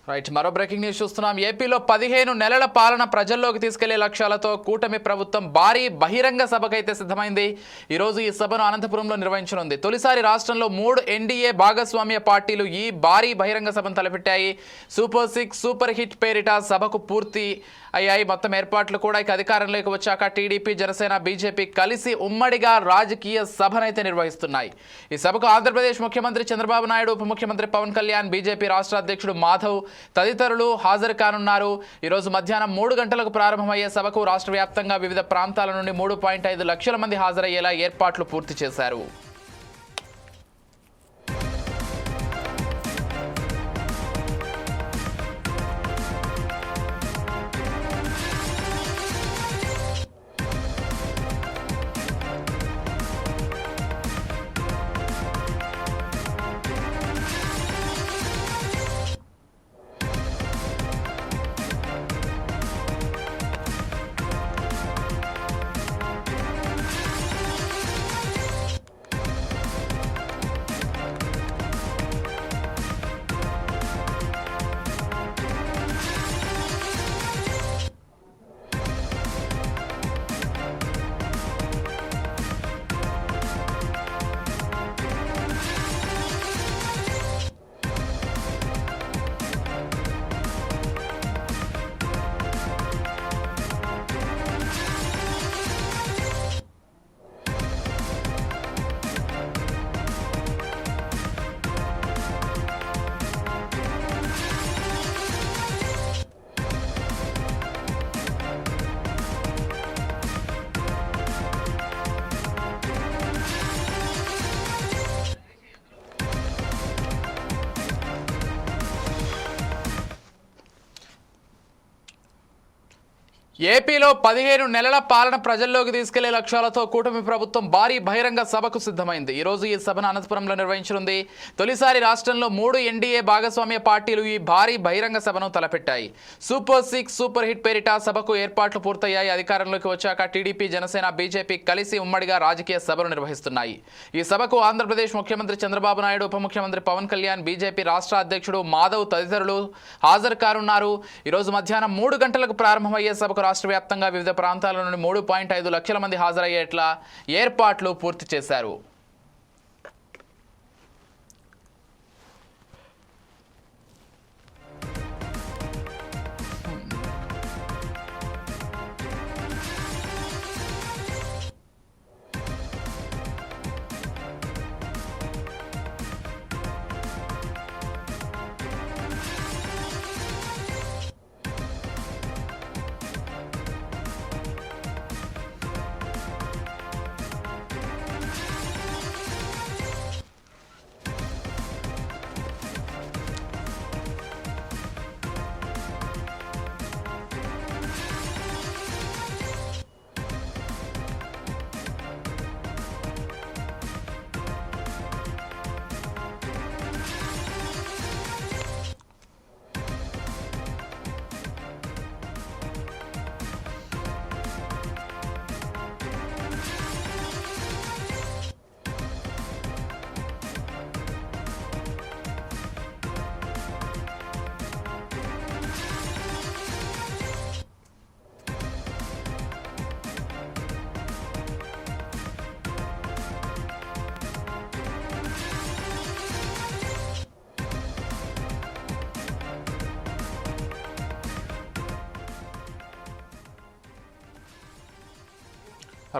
Right, మరో breaking news చూస్తున్నాం. ఏపీలో 15 నెలల పాలన ప్రజల్లోకి తీసుకెళ్లే లక్ష్యాలతో కూటమి ప్రభుత్వం భారీ బహిరంగ సభకైతే సిద్ధమైంది. ఈరోజు ఈ సభను అనంతపురంలో నిర్వహించనుంది. తొలిసారి రాష్ట్రంలో 3 ఎన్డీఏ భాగస్వామ్య పార్టీలు ఈ భారీ బహిరంగ సభను తలపెట్టాయి. సూపర్ 6 సూపర్ హిట్ పేరిట సభకు పూర్తి అయ్యాయి. మొత్తం ఏర్పాట్లు కూడా ఇక అధికారంలోకి వచ్చాక టీడీపీ, జనసేన, బీజేపీ కలిసి ఉమ్మడిగా రాజకీయ సభనైతే నిర్వహిస్తున్నాయి. ఈ సభకు ఆంధ్రప్రదేశ్ ముఖ్యమంత్రి చంద్రబాబు నాయుడు, ఉప ముఖ్యమంత్రి పవన్ కళ్యాణ్, బీజేపీ రాష్ట్ర అధ్యక్షుడు మాధవ్ తదితరులు హాజరు కానున్నారు. ఈరోజు మధ్యాహ్నం 3 గంటలకు ప్రారంభమయ్యే సభకు రాష్ట్ర వ్యాప్తంగా వివిధ ప్రాంతాల నుండి 3.5 లక్షల మంది హాజరయ్యేలా ఏర్పాట్లు పూర్తి చేశారు. ఏపీలో 15 నెలల పాలన ప్రజల్లోకి తీసుకెళ్లే లక్ష్యాలతో కూటమి ప్రభుత్వం భారీ బహిరంగ సభకు సిద్ధమైంది. ఈరోజు ఈ సభను అనంతపురంలో నిర్వహించనుంది. తొలిసారి రాష్ట్రంలో 3 ఎన్డీఏ భాగస్వామ్య పార్టీలు ఈ భారీ బహిరంగ సభను తలపెట్టాయి. సూపర్ 6 సూపర్ హిట్ పేరిట సభకు ఏర్పాట్లు పూర్తయ్యాయి. అధికారంలోకి వచ్చాక టీడీపీ, జనసేన, బీజేపీ కలిసి ఉమ్మడిగా రాజకీయ సభలు నిర్వహిస్తున్నాయి. ఈ సభకు ఆంధ్రప్రదేశ్ ముఖ్యమంత్రి చంద్రబాబు నాయుడు, ఉప ముఖ్యమంత్రి పవన్ కళ్యాణ్, బీజేపీ రాష్ట్ర అధ్యక్షుడు మాధవ్ తదితరులు హాజరు కానున్నారు. ఈరోజు మధ్యాహ్నం 3 గంటలకు ప్రారంభమయ్యే సభకు రాష్ట్ర వ్యాప్తంగా వివిధ ప్రాంతాల నుండి 3.5 లక్షల మంది హాజరయ్యేట్లా ఏర్పాట్లు పూర్తి చేశారు.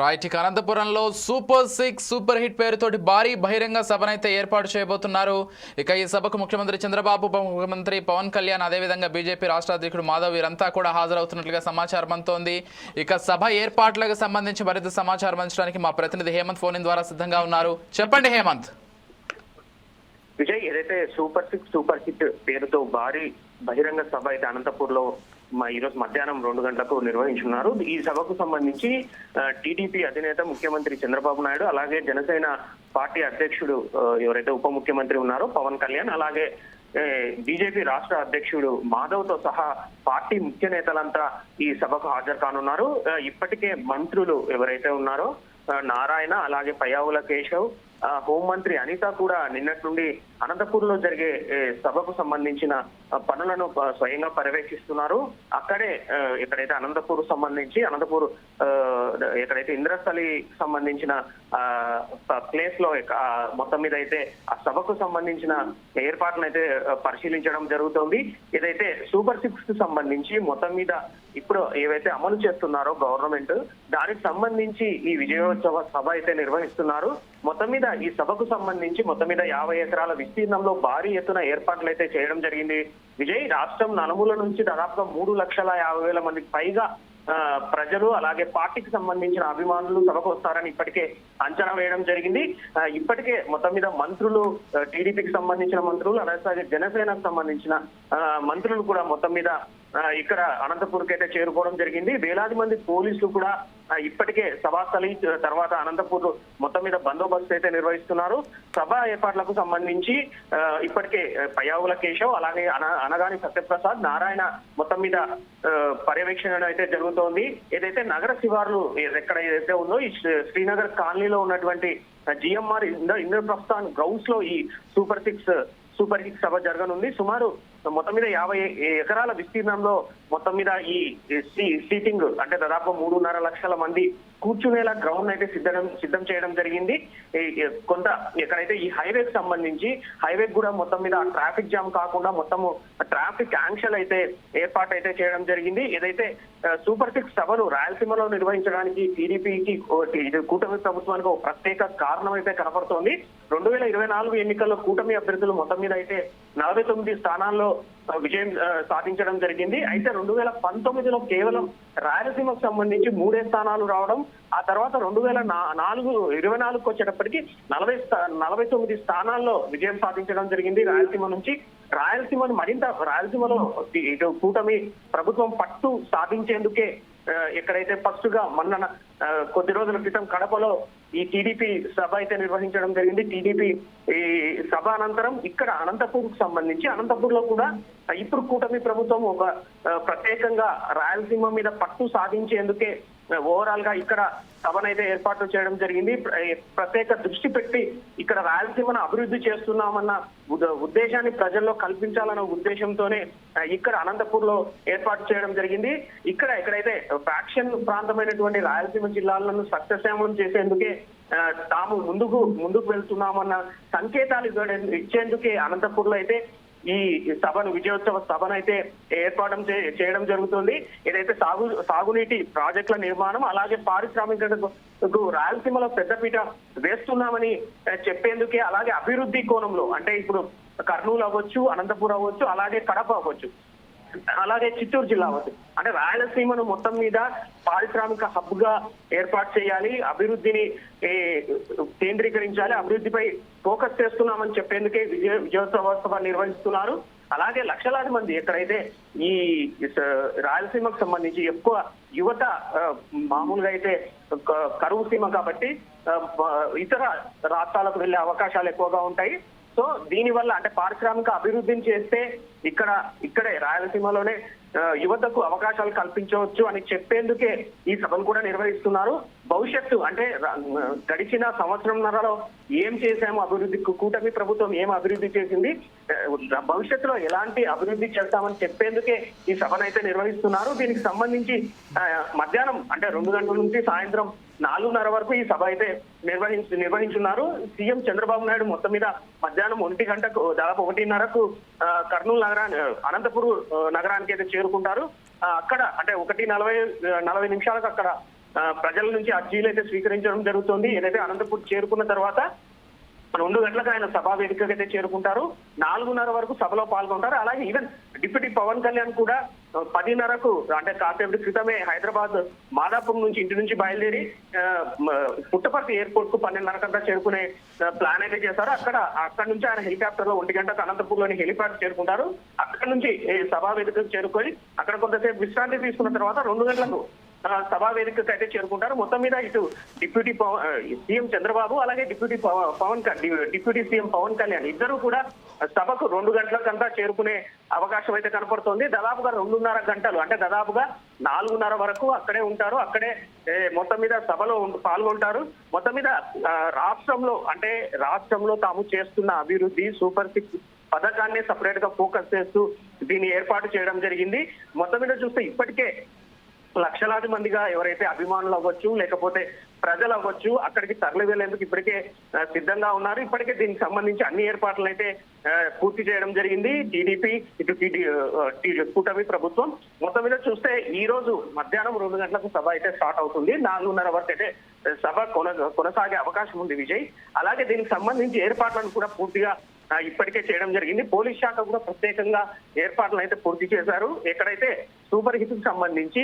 రైట్, ఇక అనంతపురంలో సూపర్ 6 సూపర్ హిట్ పేరుతోటి భారీ బహిరంగ సభనైతే ఏర్పాటు చేయబోతున్నారు. ఇక ఈ సభకు ముఖ్యమంత్రి చంద్రబాబు, ఉప ముఖ్యమంత్రి పవన్ కళ్యాణ్, అదేవిధంగా బీజేపీ రాష్ట్ర అధ్యక్షుడు మాధవ్ వీరంతా కూడా హాజరవుతున్నట్లుగా సమాచారం అందుతోంది. ఇక సభ ఏర్పాట్లకు సంబంధించి మరింత సమాచారం అందించడానికి మా ప్రతినిధి హేమంత్ ఫోన్ ద్వారా సిద్ధంగా ఉన్నారు. చెప్పండి హేమంత్. విజయ్, ఏదైతే సూపర్ 6 సూపర్ హిట్ పేరుతో భారీ బహిరంగ సభ అయితే అనంతపూర్లో ఈ రోజు మధ్యాహ్నం 2 గంటలకు నిర్వహించున్నారు. ఈ సభకు సంబంధించి టీడీపీ అధినేత ముఖ్యమంత్రి చంద్రబాబు నాయుడు, అలాగే జనసేన పార్టీ అధ్యక్షుడు ఎవరైతే ఉప ముఖ్యమంత్రి ఉన్నారో పవన్ కళ్యాణ్, అలాగే బీజేపీ రాష్ట్ర అధ్యక్షుడు మాధవ్ తో సహా పార్టీ ముఖ్య నేతలంతా ఈ సభకు హాజరు కానున్నారు. ఇప్పటికే మంత్రులు ఎవరైతే ఉన్నారో నారాయణ, అలాగే పయ్యావుల కేశవ్, హోంమంత్రి అనిత కూడా నిన్నటి నుండి అనంతపూర్ లో జరిగే సభకు సంబంధించిన పనులను స్వయంగా పర్యవేక్షిస్తున్నారు. అక్కడే ఎక్కడైతే అనంతపూర్ సంబంధించి ఎక్కడైతే ఇంద్రస్థలి సంబంధించిన ప్లేస్ లో మొత్తం మీద అయితే ఆ సభకు సంబంధించిన ఏర్పాట్లను అయితే పరిశీలించడం జరుగుతోంది. ఏదైతే సూపర్ 6 కు సంబంధించి మొత్తం మీద ఇప్పుడు ఏవైతే అమలు చేస్తున్నారో గవర్నమెంట్, దానికి సంబంధించి ఈ విజయోత్సవ సభ అయితే నిర్వహిస్తున్నారు. మొత్తం మీద ఈ సభకు సంబంధించి మొత్తం మీద 50 ఎకరాల విస్తీర్ణంలో భారీ ఎత్తున ఏర్పాట్లు అయితే చేయడం జరిగింది. విజయ్, రాష్ట్రం నలుమూల నుంచి దాదాపుగా 3,50,000 మందికి పైగా ప్రజలు అలాగే పార్టీకి సంబంధించిన అభిమానులు సభకు వస్తారని ఇప్పటికే అంచనా వేయడం జరిగింది. ఇప్పటికే మొత్తం మీద మంత్రులు, టీడీపీకి సంబంధించిన మంత్రులు అలాగే జనసేనకు సంబంధించిన మంత్రులు కూడా మొత్తం మీద ఇక్కడ అనంతపూర్కి అయితే చేరుకోవడం జరిగింది. వేలాది మంది పోలీసులు కూడా ఇప్పటికే సభాస్థలి తర్వాత అనంతపూర్ మొత్తం మీద బందోబస్తు అయితే నిర్వహిస్తున్నారు. సభ ఏర్పాట్లకు సంబంధించి ఇప్పటికే పయ్యావుల కేశవ్ అలాగే అనగాని సత్యప్రసాద్, నారాయణ మొత్తం మీద పర్యవేక్షణ అయితే జరుగుతోంది. ఏదైతే నగర శివార్లు ఎక్కడ ఏదైతే ఉందో ఈ శ్రీనగర్ కాలనీలో ఉన్నటువంటి జిఎంఆర్ ఇంద్రప్రస్థాన్ గ్రౌండ్స్ లో ఈ సూపర్ సిక్స్ సభ జరగనుంది. సుమారు మొత్తం మీద 50 ఎకరాల విస్తీర్ణంలో మొత్తం మీద ఈ సీటింగ్ అంటే దాదాపు 3.5 లక్షల మంది కూర్చునేలా గ్రౌండ్ అయితే సిద్ధం చేయడం జరిగింది. కొంత ఎక్కడైతే ఈ హైవేకి సంబంధించి హైవే కూడా మొత్తం మీద ట్రాఫిక్ జామ్ కాకుండా మొత్తము ట్రాఫిక్ ఆంక్షలు అయితే ఏర్పాటు అయితే చేయడం జరిగింది. ఏదైతే సూపర్ 6 సభను రాయలసీమలో నిర్వహించడానికి టీడీపీకి కూటమి ప్రభుత్వానికి ఒక ప్రత్యేక కారణం అయితే కనపడుతోంది. 2024 ఎన్నికల్లో కూటమి అభ్యర్థులు మొత్తం మీద అయితే 49 స్థానాల్లో విజయం సాధించడం జరిగింది. అయితే 2019లో కేవలం రాయలసీమకు సంబంధించి 3 స్థానాలు రావడం, ఆ తర్వాత 2024 వచ్చేటప్పటికి 49 స్థానాల్లో విజయం సాధించడం జరిగింది రాయలసీమ నుంచి. రాయలసీమలో ఇటు కూటమి ప్రభుత్వం పట్టు సాధించేందుకే ఎక్కడైతే ఫస్ట్ గా మొన్న కొద్ది రోజుల క్రితం కడపలో ఈ టీడీపీ సభ అయితే నిర్వహించడం జరిగింది. టీడీపీ ఈ సభ అనంతరం ఇక్కడ అనంతపూర్ కు సంబంధించి అనంతపూర్ లో కూడా ఇప్పుడు కూటమి ప్రభుత్వం ఒక ప్రత్యేకంగా రాయలసీమ మీద పట్టు సాధించేందుకే ఓవరాల్ గా ఇక్కడ సభనైతే ఏర్పాటు చేయడం జరిగింది. ప్రత్యేక దృష్టి పెట్టి ఇక్కడ రాయలసీమను అభివృద్ధి చేస్తున్నామన్న ఉద్దేశాన్ని ప్రజల్లో కల్పించాలన్న ఉద్దేశంతోనే ఇక్కడ అనంతపూర్ లో ఏర్పాటు చేయడం జరిగింది. ఎక్కడైతే ఫ్యాక్షన్ ప్రాంతమైనటువంటి రాయలసీమ జిల్లాలను సస్యశ్యామలం చేసేందుకే తాము ముందుకు వెళ్తున్నామన్న సంకేతాలు ఇచ్చేందుకే అనంతపూర్ లో అయితే ఈ విజయోత్సవ సభను అయితే ఏర్పాటు చేయడం జరుగుతుంది. ఏదైతే సాగునీటి ప్రాజెక్టుల నిర్మాణం అలాగే పారిశ్రామికతకు రాయలసీమలో పెద్దపీట వేస్తున్నామని చెప్పేందుకే, అలాగే అభివృద్ధి కోణంలో అంటే ఇప్పుడు కర్నూలు అవ్వచ్చు, అనంతపూర్ అవ్వచ్చు, అలాగే కడప అవ్వచ్చు, అలాగే చిత్తూరు జిల్లా అవ్వచ్చు, అంటే రాయలసీమను మొత్తం మీద పారిశ్రామిక హబ్ గా ఏర్పాటు చేయాలి, అభివృద్ధిని కేంద్రీకరించాలి, అభివృద్ధిపై ఫోకస్ చేస్తున్నామని చెప్పేందుకే విజయోత్సవ సభ నిర్వహిస్తున్నారు. అలాగే లక్షలాది మంది ఎక్కడైతే ఈ రాయలసీమకు సంబంధించి ఎక్కువ యువత మామూలుగా అయితే కరువు సీమ కాబట్టి ఇతర రాష్ట్రాలకు వెళ్లే అవకాశాలు ఎక్కువగా ఉంటాయి. సో దీనివల్ల అంటే పారిశ్రామిక అభివృద్ధిని చేస్తే ఇక్కడే రాయలసీమలోనే యువతకు అవకాశాలు కల్పించవచ్చు అని చెప్పేందుకే ఈ సభను కూడా నిర్వహిస్తున్నారు. భవిష్యత్తు అంటే గడిచిన సంవత్సరంన్నరలో ఏం చేశాము అభివృద్ధి, కూటమి ప్రభుత్వం ఏం అభివృద్ధి చేసింది, భవిష్యత్తులో ఎలాంటి అభివృద్ధి చేస్తామని చెప్పేందుకే ఈ సభనైతే నిర్వహిస్తున్నారు. దీనికి సంబంధించి మధ్యాహ్నం అంటే 2 గంటల నుంచి సాయంత్రం 4:30 వరకు ఈ సభ అయితే నిర్వహించున్నారు. సీఎం చంద్రబాబు నాయుడు మొత్తం మీద మధ్యాహ్నం 1 గంటకు దాదాపు 1:30కు కర్నూలు అనంతపూర్ నగరానికి అయితే చేరుకుంటారు. అక్కడ అంటే 1:40 నిమిషాలకు అక్కడ ప్రజల నుంచి అర్జీలు అయితే స్వీకరించడం జరుగుతుంది. ఏదైతే అనంతపూర్ చేరుకున్న తర్వాత 2 గంటలకు ఆయన సభా వేదికకు అయితే చేరుకుంటారు. 4:30 వరకు సభలో పాల్గొంటారు. అలాగే ఈవెన్ డిప్యూటీ పవన్ కళ్యాణ్ కూడా 10:30కు అంటే కాసేపటి క్రితమే హైదరాబాద్ మాదాపూర్ నుంచి ఇంటి నుంచి బయలుదేరి పుట్టపర్తి ఎయిర్పోర్ట్ కు 12:30 చేరుకునే ప్లాన్ అయితే చేశారు. అక్కడ నుంచి ఆయన హెలికాప్టర్ లో 1 గంటకు అనంతపూర్ లోని హెలిప్యాడ్ చేరుకుంటారు. అక్కడ నుంచి సభా వేదికకు చేరుకొని అక్కడ కొంతసేపు విశ్రాంతి తీసుకున్న తర్వాత 2 గంటలకు సభా వేదికకు అయితే చేరుకుంటారు. మొత్తం మీద ఇటు డిప్యూటీ సీఎం చంద్రబాబు అలాగే డిప్యూటీ సీఎం పవన్ కళ్యాణ్ ఇద్దరు కూడా సభకు 2 గంటలకంతా చేరుకునే అవకాశం అయితే కనపడుతోంది. దాదాపుగా 2.5 గంటలు అంటే దాదాపుగా 4:30 వరకు అక్కడే ఉంటారు. అక్కడే మొత్తం మీద సభలో పాల్గొంటారు. మొత్తం మీద రాష్ట్రంలో తాము చేస్తున్న అభివృద్ధి సూపర్ 6 పథకాన్ని సపరేట్ గా ఫోకస్ చేస్తూ దీన్ని ఏర్పాటు చేయడం జరిగింది. మొత్తం మీద చూస్తే ఇప్పటికే లక్షలాది మందిగా ఎవరైతే అభిమానులు అవ్వచ్చు లేకపోతే ప్రజలు అవ్వచ్చు అక్కడికి తరలి వెళ్లేందుకు ఇప్పటికే సిద్ధంగా ఉన్నారు. ఇప్పటికే దీనికి సంబంధించి అన్ని ఏర్పాట్లు అయితే పూర్తి చేయడం జరిగింది. టీడీపీ ఇటు కూటమి ప్రభుత్వం. మొత్తం మీద చూస్తే ఈ రోజు మధ్యాహ్నం 2 గంటలకు సభ అయితే స్టార్ట్ అవుతుంది. 4:30 వరకు అయితే సభ కొనసాగే అవకాశం ఉంది విజయ్. అలాగే దీనికి సంబంధించి ఏర్పాట్లను కూడా పూర్తిగా ఇప్పటికే చేయడం జరిగింది. పోలీస్ శాఖ కూడా ప్రత్యేకంగా ఏర్పాట్లను అయితే పూర్తి చేశారు. ఎక్కడైతే సూపర్ హిట్ కు సంబంధించి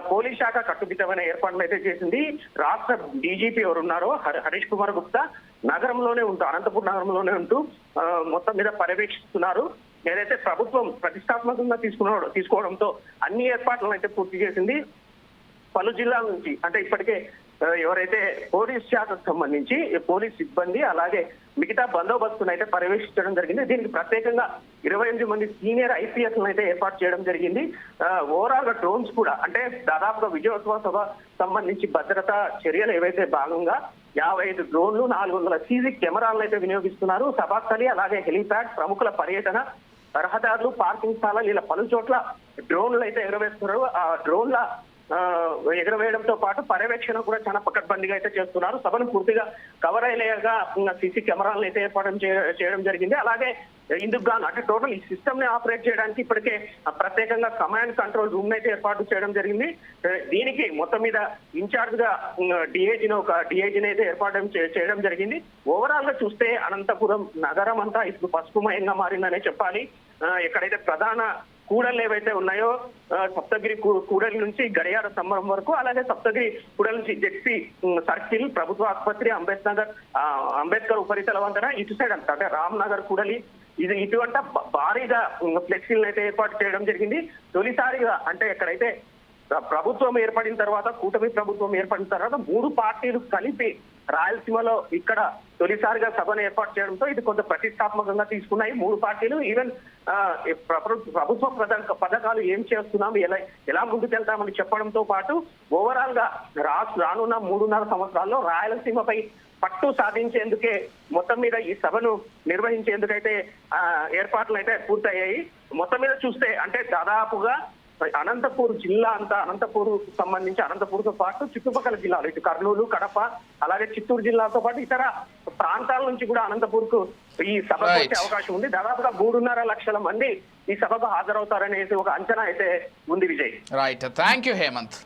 పోలీస్ శాఖ కట్టుదిట్టమైన ఏర్పాట్లు అయితే చేసింది. రాష్ట్ర డీజీపీ ఎవరున్నారో హరీష్ కుమార్ గుప్తా అనంతపురం నగరంలోనే ఉంటూ మొత్తం మీద పర్యవేక్షిస్తున్నారు. ఏదైతే ప్రభుత్వం ప్రతిష్టాత్మకంగా తీసుకోవడంతో అన్ని ఏర్పాట్లను అయితే పూర్తి చేసింది. పలు జిల్లాల నుంచి అంటే ఇప్పటికే ఎవరైతే పోలీస్ శాఖకు సంబంధించి పోలీస్ సిబ్బంది అలాగే మిగతా బందోబస్తును అయితే పర్యవేక్షించడం జరిగింది. దీనికి ప్రత్యేకంగా 28 మంది సీనియర్ ఐపీఎస్ అయితే ఏర్పాటు చేయడం జరిగింది. ఓవరాల్ గా డ్రోన్స్ కూడా అంటే దాదాపుగా విజయోత్సవ సభ సంబంధించి భద్రతా చర్యలు ఏవైతే భాగంగా 55 డ్రోన్లు 400 సీసీ కెమెరాలను అయితే వినియోగిస్తున్నారు. సభాస్థలి అలాగే హెలీప్యాడ్ ప్రముఖుల పర్యటన రహదారులు పార్కింగ్ స్థలాలు ఇలా పలు చోట్ల డ్రోన్లు అయితే ఎగరవేస్తున్నారు. ఆ డ్రోన్ల ఎగరవేయడంతో పాటు పర్యవేక్షణ కూడా చాలా పకడ్బందీగా అయితే చేస్తున్నారు. సభను పూర్తిగా కవర్ అయ్యేలాగా సీసీ కెమెరాలను అయితే ఏర్పాటు చేయడం జరిగింది. అలాగే ఇందుకు గాను అంటే టోటల్ ఈ సిస్టమ్ ని ఆపరేట్ చేయడానికి ఇప్పటికే ప్రత్యేకంగా కమాండ్ కంట్రోల్ రూమ్ అయితే ఏర్పాటు చేయడం జరిగింది. దీనికి మొత్తం మీద ఇన్ఛార్జ్ గా డిఐజీని అయితే ఏర్పాటు చేయడం జరిగింది. ఓవరాల్ గా చూస్తే అనంతపురం నగరం అంతా ఇప్పుడు పసుపుమయంగా మారిందనే చెప్పాలి. ఎక్కడైతే ప్రధాన కూడళ్ళు ఏవైతే ఉన్నాయో సప్తగిరి కూడలి నుంచి గడియార స్తంభం వరకు అలాగే సప్తగిరి కూడలి నుంచి జెడ్పీ సర్కిల్ ప్రభుత్వ ఆసుపత్రి అంబేద్కర్ ఉపరితల వంతెన ఇటు సైడ్ అంతా అంటే రామ్ నగర్ కూడలి ఇటువంటి భారీగా ఫ్లెక్సీలను అయితే ఏర్పాటు చేయడం జరిగింది. తొలిసారిగా అంటే ఎక్కడైతే ప్రభుత్వం ఏర్పడిన తర్వాత కూటమి ప్రభుత్వం ఏర్పడిన తర్వాత 3 పార్టీలు కలిపి రాయలసీమలో ఇక్కడ తొలిసారిగా సభను ఏర్పాటు చేయడంతో ఇది కొంత ప్రతిష్టాత్మకంగా తీసుకున్నాయి 3 పార్టీలు. ఈవెన్ ప్రభుత్వ పథకాలు ఏం చేస్తున్నాం ఎలా ముందుకెళ్తామని చెప్పడంతో పాటు ఓవరాల్ గా రానున్న 3.5 సంవత్సరాల్లో రాయలసీమపై పట్టు సాధించేందుకే మొత్తం మీద ఈ సభను నిర్వహించేందుకైతే ఏర్పాట్లు అయితే పూర్తయ్యాయి. మొత్తం మీద చూస్తే అంటే దాదాపుగా అనంతపూర్ జిల్లా అంతా సంబంధించి అనంతపూర్తో పాటు చుట్టుపక్కల జిల్లాలు ఇటు కర్నూలు కడప అలాగే చిత్తూరు జిల్లాతో పాటు ఇతర ప్రాంతాల నుంచి కూడా అనంతపూర్ కు ఈ సభకు వచ్చే అవకాశం ఉంది. దాదాపుగా 3.5 లక్షల మంది ఈ సభకు హాజరవుతారనేసి ఒక అంచనా అయితే ఉంది Vijay. Right, thank you Hemant.